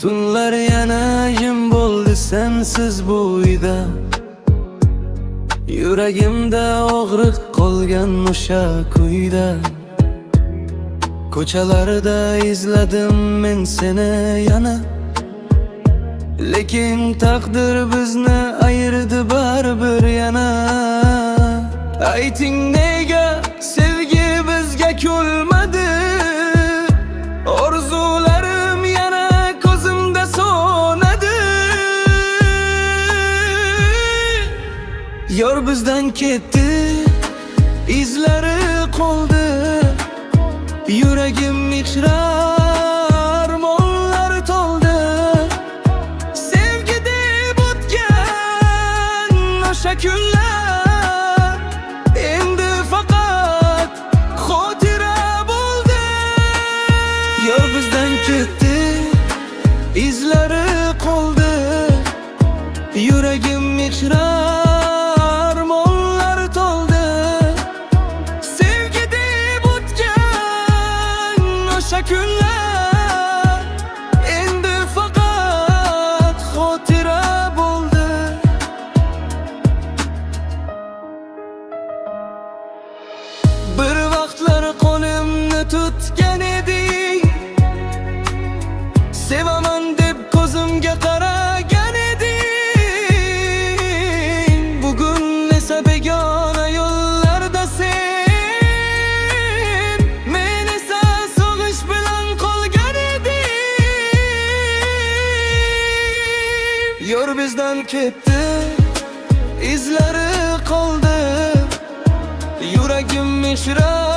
Tunlar yana yim bo'ldi sensiz bu uyda. Yuragimda og'riq qolgan o'sha kuyda. Ko'chalarda izladim men seni yana, lekin taqdir bizni ayirdi baribir yana. Ayting nega sevgi bizga kulmadi? Orzularim yana ko'zimda so'nadi. Yor bizdan ketdi, izlari qoldi. Yuragim ichrar mollar to'ldi. Sevgi deb o'tgan o'sha kunlar endi faqat xotira bo'ldi. Yor bizdan ketdi, izlari qoldi. Yuragim ichrar mollar to'ldi. Sevgi deb o'tgan o'sha kunlar endi faqat xotira bo'ldi. Bir vaqtlar qo'limni tutgan eding, sevaman deb ko'zimga qaragan eding. Bugun esa begona yo'llarda sen, men esa sog'ish bilan qolgan edim. Yor bizdan ketdi, izlari qoldi. Yuragim ichrar